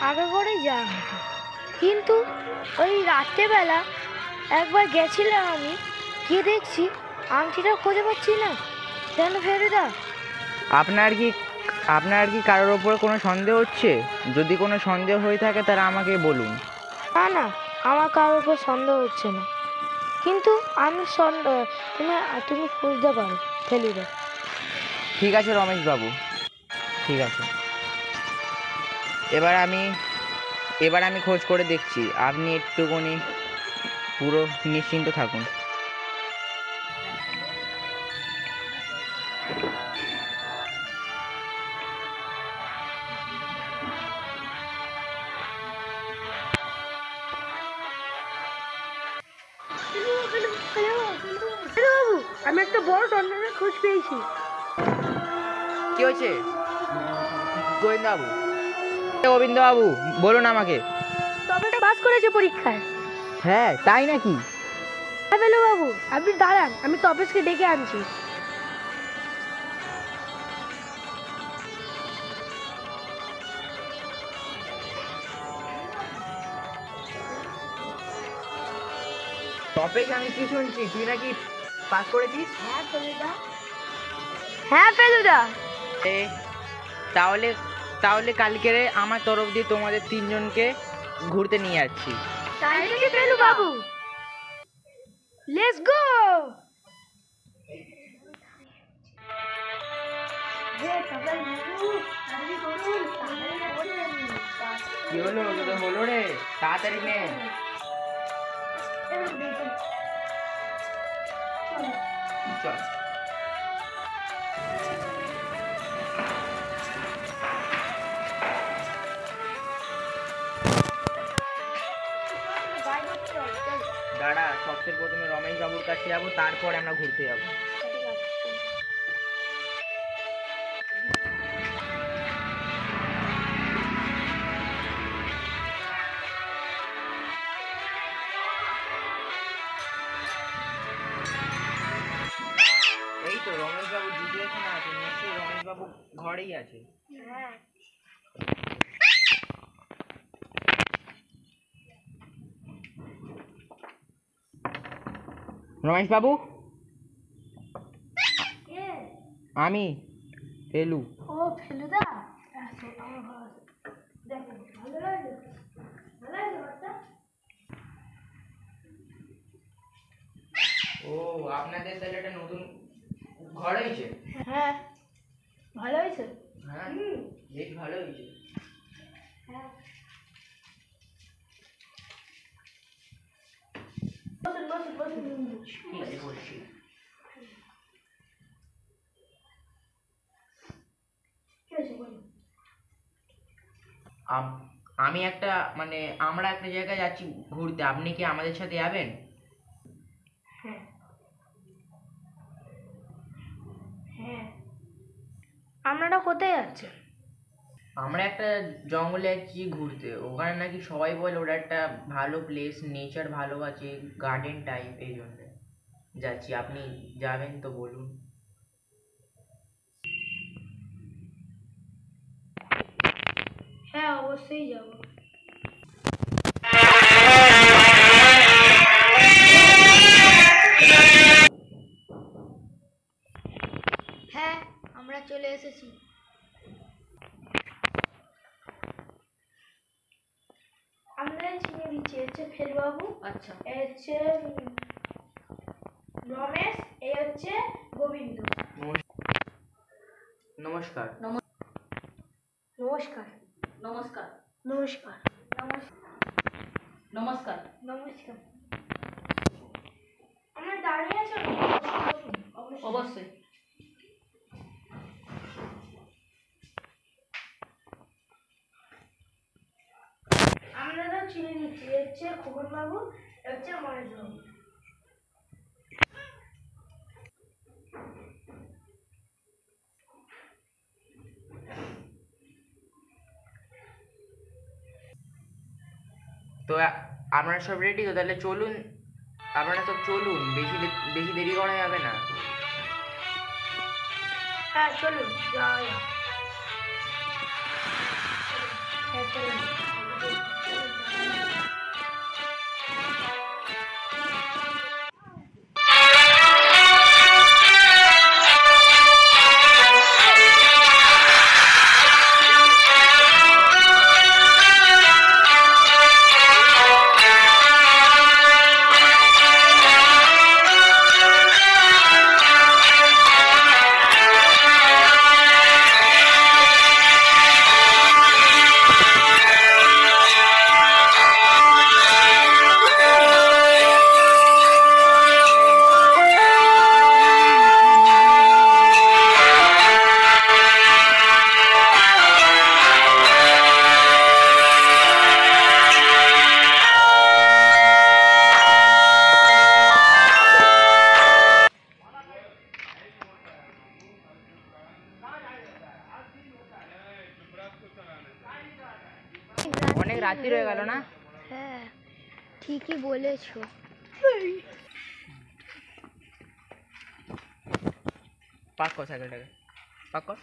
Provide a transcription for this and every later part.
আগে করেই যাওয়া হতো, কিন্তু ওই রাত্রেবেলা একবার গেছিলাম আমি, গিয়ে দেখছি আংটিটা খুঁজে পাচ্ছি না। কেন ফেলুদা? আপনার কি কারোর ওপর কোনো সন্দেহ হচ্ছে? যদি কোনো সন্দেহ হয়ে থাকে তাহলে আমাকে বলুন। না না, আমার কারোর উপর সন্দেহ হচ্ছে না, কিন্তু আমি তুমি খুঁজতে পারো ফেলুদা। ঠিক আছে রমেশবাবু, ঠিক আছে। এবার আমি খোঁজ করে দেখছি, আপনি একটুখানি পুরো নিশ্চিন্ত থাকুন। বাবু, আমি একটা বড় সন্ধানের খোঁজ পেয়েছি। কি হয়েছে গোবিন্দবাবু? গোবিন্দবাবু বলুন আমাকে। তবে পাস করেছে পরীক্ষায়। হ্যাঁ, তাই নাকি? হ্যাঁ বেলু বাবু, আপনি দাঁড়ান, আমি তপেশকে ডেকে আনছি। তপেশ, আমি কি শুনছি তুই নাকি পাস করেছিস? হ্যাঁ ফেলুদা। হ্যাঁ ফেলুদা। তাহলে তাহলে কালকে আমার তরফ দিয়ে তোমাদের তিনজনকে ঘুরতে নিয়ে যাচ্ছি। তাই নাকি ফেলু বাবু? Let's go. কি হলো তোদের? হলো রে, তাড়াতাড়ি নে। চল। দাঁড়া, সবচেয়ে প্রথমে রমেশ বাবুর কাছে যাবো, তারপরে আমরা ঘুরতে যাবো। এই তো রমেশ বাবু জিতে এখানে আছে, নিশ্চয়ই রমেশ বাবু ঘরেই আছে। রমেশ বাবু, আমি ফেলু। ও ফেলুদা, দেখো ভালো লাগে, ভালো লাগে ঘরটা? ও, আপনাদের তাহলে একটা নতুন ঘর হয়েছে? হ্যাঁ, ভালো হয়েছে। হ্যাঁ, বেশ ভালো হয়েছে। হ্যাঁ, বসুন বসুন বসুন। ঠিক আছে, বলছি। কি হয়েছে বলুন? আমি আমরা একটা জায়গায় যাচ্ছি ঘুরতে, আপনি কি আমাদের সাথে যাবেন? হ্যাঁ হ্যাঁ। আপনারা কোথায় যাচ্ছেন? আমরা একটা জঙ্গলে যাচ্ছি ঘুরতে, ওখানে নাকি সবাই বলে ওটা একটা ভালো প্লেস, নেচার ভালো আছে, গার্ডেন টাইপ, এই জন্য যাচ্ছি। আপনি যাবেন তো বলুন। হ্যাঁ অবশ্যই যাব। হ্যাঁ, আমরা চলে এসেছি। আমরা চিনে দিচ্ছি, হচ্ছে ফেলুবাবু, আচ্ছা। এ হচ্ছে রমেশ, এ হচ্ছে গোবিন্দ। নমস্কার। নমস্কার নমস্কার। নমস্কার নমস্কার। নমস্কার। আমরা দাঁড়িয়ে আছো না? অবশ্যই। আপনারা চিনে নিচ্ছি, এ হচ্ছে খোকন বাবু, এ হচ্ছে মনোজ বাবু। তো আপনারা সব রেডি তো? তাহলে চলুন, আপনারা সব চলুন, বেশি দেরি করা যাবে না। হ্যাঁ চলুন, যাওয়া যাক। হ্যাঁ চলুন। অনেক রাত্রি হয়ে গেল না? হ্যাঁ, ঠিকই বলেছো। পাক কর সাইকেলটাকে, পাক কর,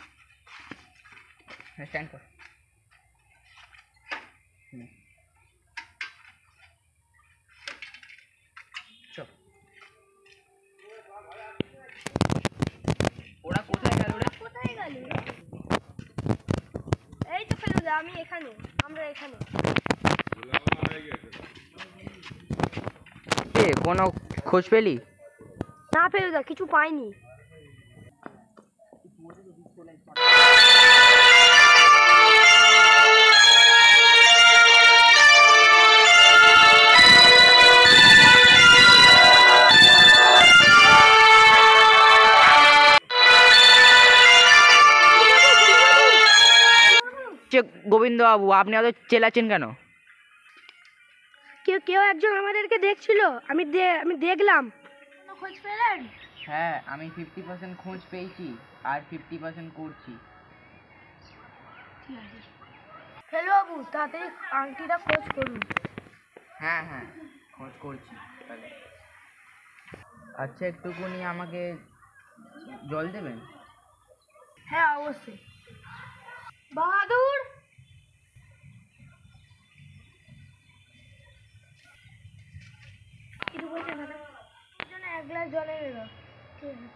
হ্যাঁ স্ট্যান্ড কর। চল। ওরা কোথায় গেল রে? কোথায় গেল? এই তো ফেলুদা, আমি এখানে, আমরা এখানে। কোনো খোঁজ পেলি? না ফেলুদা, কিছু পাইনি। গোবিন্দ বাবু, আপনি এত চেলাচ্ছেন কেন? কেউ একজন আমাদেরকে দেখছিল, আমি দেখলাম। খোঁজ পেলেন? হ্যাঁ, আমি 50% খোঁজ পেয়েছি আর 50% করছি। ঠিক আছে ফেলু বাবু, তাড়াতাড়ি আংটিটা খোঁজ করুন। হ্যাঁ হ্যাঁ, খোঁজ করছি তাহলে। আচ্ছা, একটুকুনি আমাকে জল দেবেন? হ্যাঁ অবশ্যই। বাহাদুর, এক গ্লাস জলে এলো। ঠিক আছে।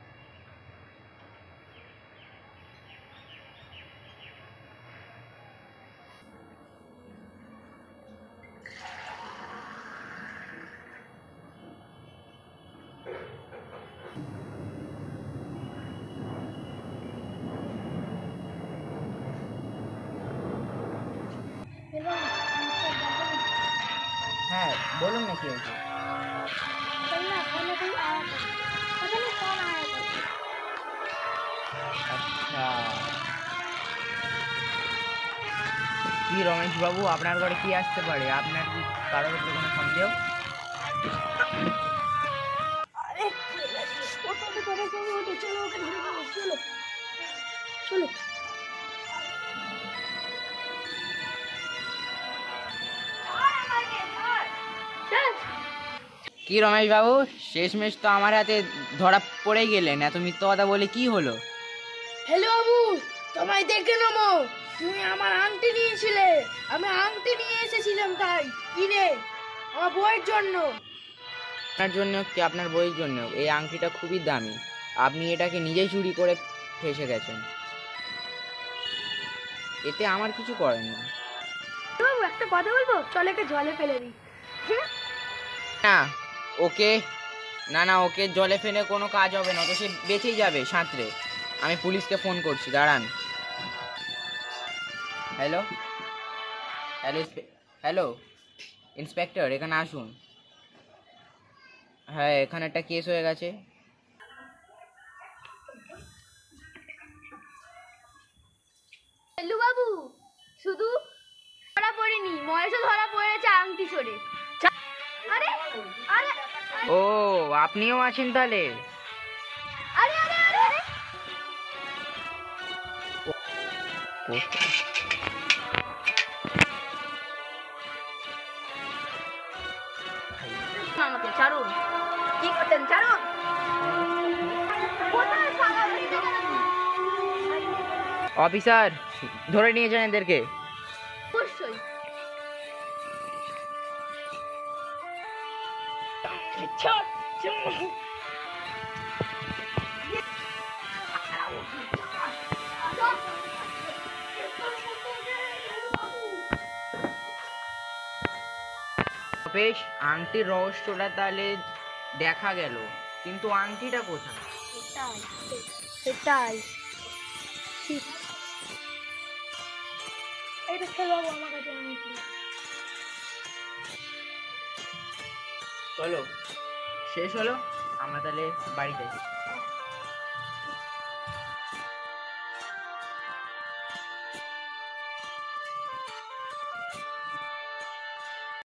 হ্যাঁ বলুন না, কি হয়েছে? আচ্ছা, কি রমেশ বাবু, আপনার ঘরে কি আসতে পারে? আপনার কি কারোর উপরে কোনো সন্দেহ? চলো। কি রমেশ বাবু, শেষমেশ তো আমার হাতে ধরা পড়ে গেলেন। এত মিথ্যা কথা বলে কি হলো? হ্যালো বাবু, তোমায় দেখে নেবো। তুমি আমার আংটি নিয়েছিলে, আমি আংটি নিয়ে এসেছিলাম, তাই কিনে আমার বউয়ের জন্য। আপনার জন্য কি আপনার বইয়ের জন্য? এই আংটিটা খুবই দামি, আপনি এটাকে নিজেই চুরি করে ফেসে গেছেন। এতে আমার কিছু করেন না। বাবু একটা কথা বলবো, চল একে জলে ফেলে দিই। না ওকে, না ওকে জলে ফেলে কোনো কাজ হবে না, তো সে বেঁচেই যাবে সাঁতরে। আমি পুলিশকে ফোন করছি, দাঁড়ান। হ্যালো হ্যালো হ্যালো ইন্সপেক্টর, এখানে আসুন। হ্যাঁ, এখানে একটা কেস হয়ে গেছে। হ্যালো বাবু, শুধু ধরা পড়েনি, মহেশও ধরা পড়েছে আংটি চোরে। আরে আরে ও, আপনিও আছেন তাহলে? আরে আরে আরে আরে আমাকে ছাড়ুন। কি করতেন, ছাড়ুন। অফিসার, ধরে নিয়েছেন এদেরকে? অবশ্যই। বেশ, আংটির রহস্যটা তাহলে দেখা গেল, কিন্তু আংটিটা কোথায়? সেটাই ঠিক। এটা খেলো আমার কাছে আংটি। চলো, শেষ হলো, আমরা তাহলে বাড়ি যাই।